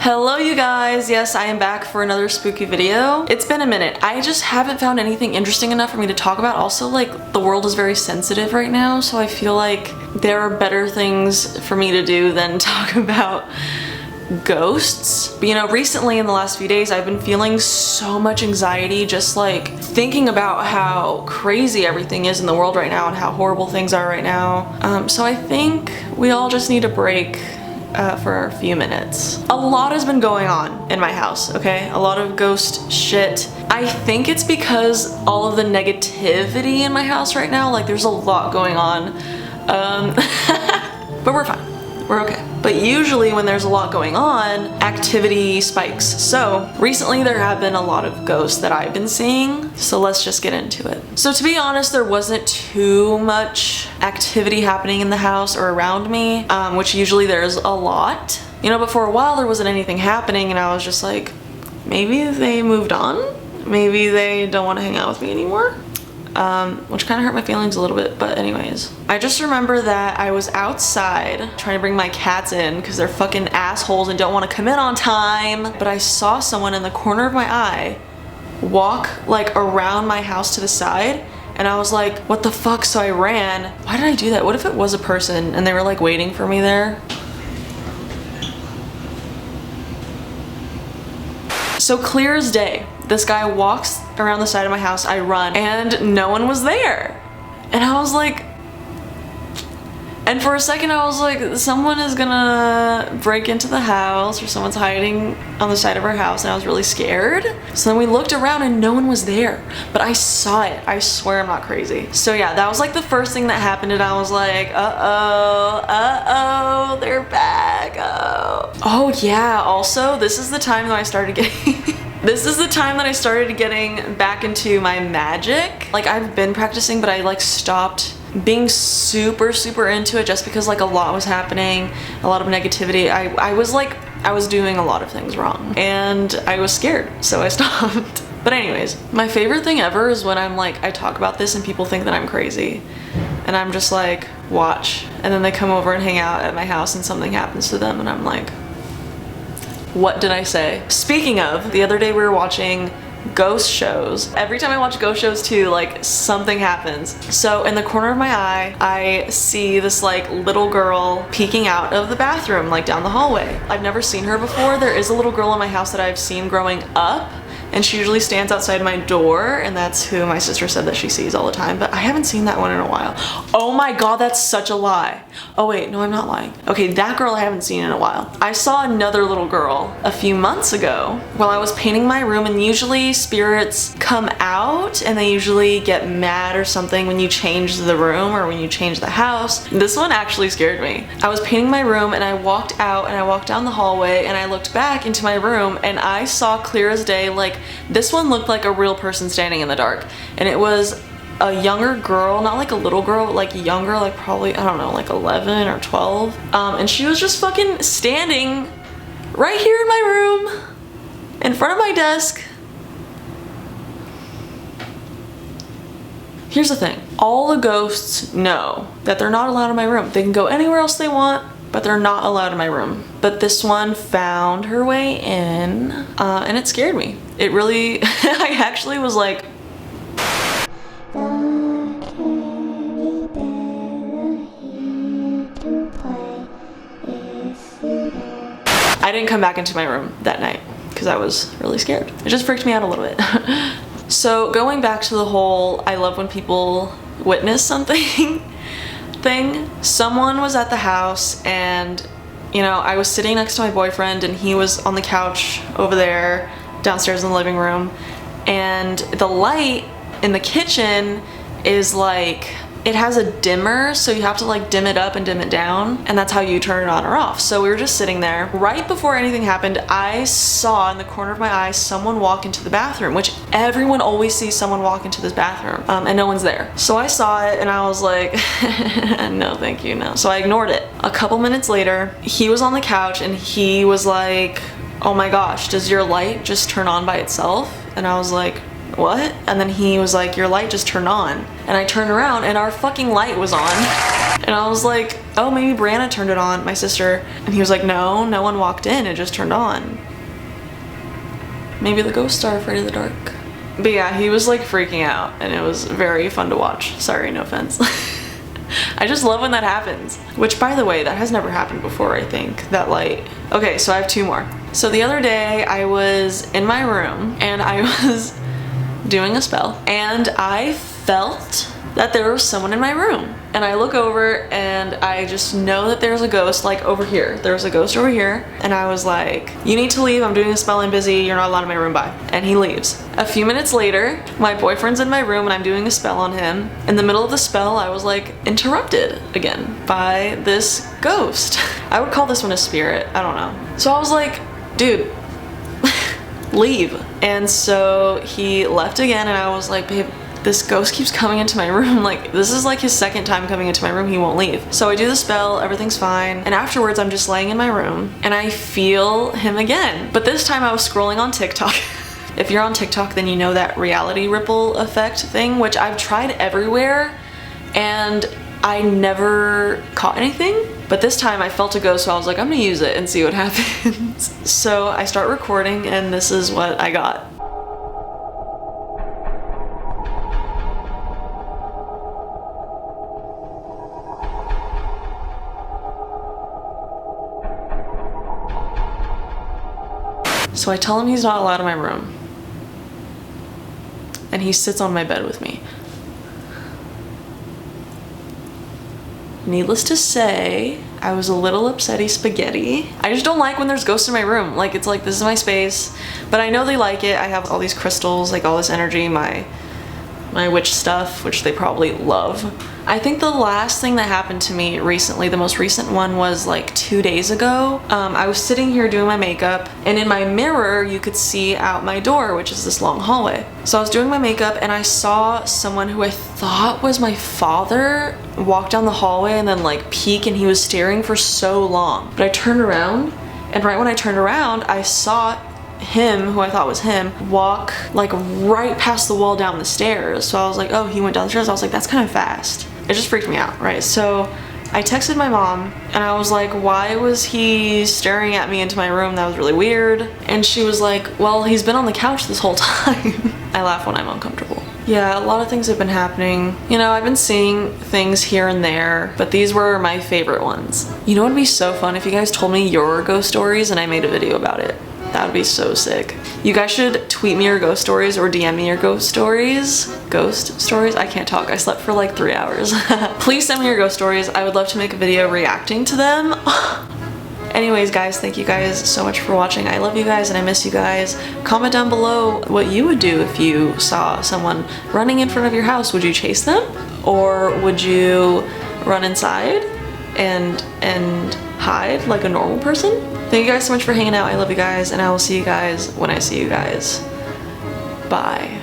Hello you guys, yes I am back for another spooky video. It's been a minute. I just haven't found anything interesting enough for me to talk about. Also, like, the world is very sensitive right now, so I feel like there are better things for me to do than talk about ghosts. But you know, recently in the last few days I've been feeling so much anxiety just like thinking about how crazy everything is in the world right now and how horrible things are right now. So I think we all just need a break for a few minutes. A lot has been going on in my house, okay? A lot of ghost shit. I think it's because all of the negativity in my house right now, like there's a lot going on. But we're fine. We're okay. But usually when there's a lot going on, activity spikes. So recently there have been a lot of ghosts that I've been seeing. So let's just get into it. So to be honest, there wasn't too much activity happening in the house or around me, which usually there's a lot. You know, but for a while there wasn't anything happening and I was just like, maybe they moved on? Maybe they don't want to hang out with me anymore? Which kind of hurt my feelings a little bit, but anyways. I just remember that I was outside trying to bring my cats in because they're fucking assholes and don't want to come in on time, but I saw someone in the corner of my eye walk like around my house to the side and I was like, what the fuck? So I ran. Why did I do that? What if it was a person and they were like waiting for me there? So clear as day, this guy walks around the side of my house, I run, and no one was there. And I was like, and for a second I was like, someone is gonna break into the house or someone's hiding on the side of our house, and I was really scared. So then we looked around and no one was there, but I saw it. I swear I'm not crazy. So yeah, that was like the first thing that happened and I was like, uh-oh, they're back, oh yeah, also this is the time that I started getting This is the time that I started getting back into my magic. Like I've been practicing, but I like stopped being super into it just because like a lot was happening, a lot of negativity. I was doing a lot of things wrong and I was scared, so I stopped. But anyways, my favorite thing ever is when I'm like, I talk about this and people think that I'm crazy. And I'm just like, watch. And then they come over and hang out at my house and something happens to them and I'm like, what did I say? Speaking of, the other day we were watching ghost shows. Every time I watch ghost shows too, like something happens. So in the corner of my eye, I see this like little girl peeking out of the bathroom, like down the hallway. I've never seen her before. There is a little girl in my house that I've seen growing up, and she usually stands outside my door, and that's who my sister said that she sees all the time, but I haven't seen that one in a while. Oh my god, that's such a lie. Oh wait, no, I'm not lying. Okay, that girl I haven't seen in a while. I saw another little girl a few months ago while I was painting my room, and usually spirits come out and they usually get mad or something when you change the room or when you change the house. This one actually scared me. I was painting my room and I walked out and I walked down the hallway and I looked back into my room and I saw clear as day, like this one looked like a real person standing in the dark, and it was a younger girl, not like a little girl, but like younger, like probably, I don't know, like 11 or 12. And she was just fucking standing right here in my room, in front of my desk. Here's the thing, all the ghosts know that they're not allowed in my room. They can go anywhere else they want, but they're not allowed in my room. But this one found her way in, and it scared me. It really, I actually was like, I didn't come back into my room that night because I was really scared. It just freaked me out a little bit. So going back to the whole, I love when people witness something thing. Someone was at the house and, you know, I was sitting next to my boyfriend and he was on the couch over there downstairs in the living room, and the light in the kitchen is like, it has a dimmer, so you have to like dim it up and dim it down, and that's how you turn it on or off. So we were just sitting there. Right before anything happened, I saw in the corner of my eye someone walk into the bathroom, which everyone always sees someone walk into this bathroom, and no one's there. So I saw it and I was like, no thank you, no. So I ignored it. A couple minutes later, he was on the couch and he was like, oh my gosh, does your light just turn on by itself? And I was like, what? And then he was like, your light just turned on. And I turned around and our fucking light was on. And I was like, oh, maybe Brianna turned it on, my sister. And he was like, no, no one walked in, it just turned on. Maybe the ghosts are afraid of the dark. But yeah, he was like freaking out and it was very fun to watch. Sorry, no offense. I just love when that happens. Which, by the way, that has never happened before, I think, that light. Okay, so I have 2 more. So the other day I was in my room and I was doing a spell and I felt that there was someone in my room. And I look over and I just know that there's a ghost like over here. There was a ghost over here and I was like, you need to leave, I'm doing a spell, I'm busy, you're not allowed in my room, bye. And he leaves. A few minutes later, my boyfriend's in my room and I'm doing a spell on him. In the middle of the spell, I was like interrupted again by this ghost. I would call this one a spirit, I don't know. So I was like, dude, leave. And so he left again and I was like, babe, this ghost keeps coming into my room. Like, this is like his 2nd time coming into my room, he won't leave. So I do the spell, everything's fine. And afterwards I'm just laying in my room and I feel him again. But this time I was scrolling on TikTok. If you're on TikTok, then you know that reality ripple effect thing, which I've tried everywhere and I never caught anything. But this time I felt a ghost, so I was like, I'm gonna use it and see what happens. So I start recording and this is what I got. So I tell him he's not allowed in my room. And he sits on my bed with me. Needless to say, I was a little upsetty spaghetti. I just don't like when there's ghosts in my room. Like, it's like, this is my space. But I know they like it. I have all these crystals, like all this energy, my witch stuff, which they probably love. I think the last thing that happened to me recently, the most recent one, was like 2 days ago. I was sitting here doing my makeup and in my mirror you could see out my door, which is this long hallway. So I was doing my makeup and I saw someone who I thought was my father walk down the hallway and then like peek, and he was staring for so long. But I turned around and right when I turned around I saw him, who I thought was him, walk like right past the wall down the stairs. So I was like, oh, he went down the stairs. I was like, that's kind of fast. It just freaked me out, right? So I texted my mom and I was like, why was he staring at me into my room? That was really weird. And she was like, well, he's been on the couch this whole time. I laugh when I'm uncomfortable. Yeah, a lot of things have been happening. You know, I've been seeing things here and there, but these were my favorite ones. You know what would be so fun? If you guys told me your ghost stories and I made a video about it. That would be so sick. You guys should tweet me your ghost stories or DM me your ghost stories. Ghost stories? I can't talk. I slept for like 3 hours. Please send me your ghost stories. I would love to make a video reacting to them. Anyways, guys, thank you guys so much for watching. I love you guys and I miss you guys. Comment down below what you would do if you saw someone running in front of your house. Would you chase them? Or would you run inside and hide like a normal person? Thank you guys so much for hanging out. I love you guys and I will see you guys when I see you guys. Bye.